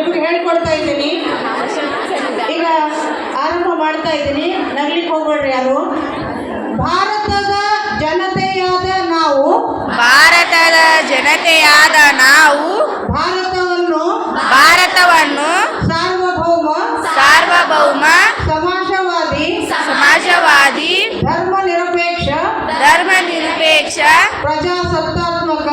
ನಿಮ್ಗೆ ಹೇಳ್ಕೊಡ್ತಾ ಇದ್ದೀನಿ. ಈಗ ಆರಂಭ ಮಾಡ್ತಾ ಇದ್ದೀನಿ, ನಗ್ಲಿಕ್ಕೆ ಹೋಗ್ಬೇಡ್ರಿ ಯಾರು. ಭಾರತದ ಜನತೆಯಾದ ನಾವು ಭಾರತವನ್ನು ಸಾರ್ವಭೌಮ ಸಮಾಜವಾದಿ ಧರ್ಮ ನಿರಪೇಕ್ಷ ಪ್ರಜಾಸತ್ತಾತ್ಮಕ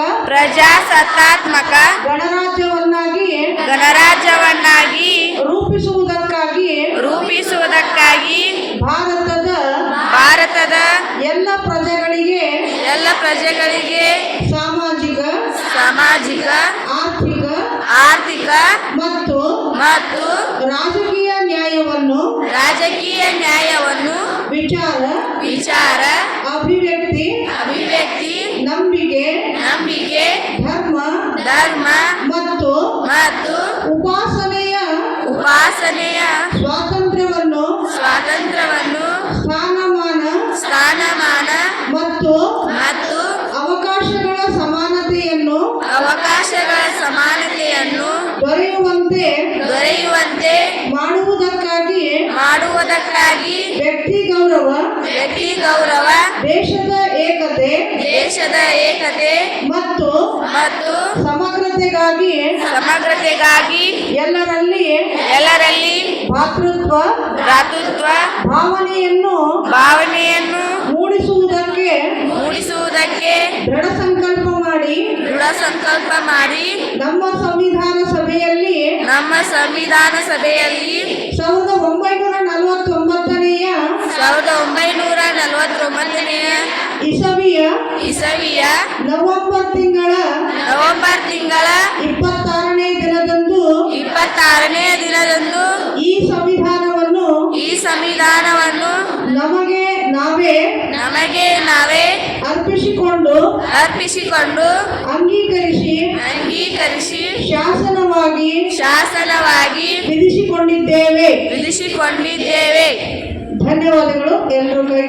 ಗಣರಾಜ್ಯವನ್ನಾಗಿ ರೂಪಿಸುವುದಕ್ಕಾಗಿ ಭಾರತದ ಎಲ್ಲ ಪ್ರಜೆಗಳಿಗೆ ಸಾಮಾಜಿಕ ಆರ್ಥಿಕ ಮತ್ತು ರಾಜಕೀಯ ನ್ಯಾಯವನ್ನು ವಿಚಾರ ಅಭಿವ್ಯಕ್ತಿ ನಂಬಿಕೆ ಧರ್ಮ ಮತ್ತು ಉಪಾಸನೆಯ ಸ್ವಾತಂತ್ರ್ಯವನ್ನು ಸ್ಥಾನಮಾನ ಮತ್ತು ಅವಕಾಶಗಳ ಸಮಾನತೆಯನ್ನು ದೊರೆಯುವಂತೆ ಮಾಡುವುದಕ್ಕಾಗಿ ವ್ಯಕ್ತಿ ಗೌರವ ದೇಶದ ಏಕತೆ ಮತ್ತು ಸಮಗ್ರತೆಗಾಗಿ ಎಲ್ಲರಲ್ಲಿ ಭ್ರಾತೃತ್ವ ಭಾವನೆಯನ್ನು ಮೂಡಿಸುವುದಕ್ಕೆ ದೃಢ ಸಂಕಲ್ಪ ಮಾಡಿ ನಮ್ಮ ಸಂವಿಧಾನ ಸಭೆಯಲ್ಲಿ 1949ನೇ ಇಸವಿಯ ನವೆಂಬರ್ ತಿಂಗಳ 26ನೇ ದಿನದಂದು ಈ ಸಂವಿಧಾನವನ್ನು ನಮಗೆ ನಾವೇ ಅರ್ಪಿಸಿಕೊಂಡು ಅಂಗೀಕರಿಸಿ ಶಾಸನವಾಗಿ ವಿಧಿಸಿಕೊಂಡಿದ್ದೇವೆ. ಧನ್ಯವಾದಗಳು. ಎಲ್ಲರೂ ಕೈ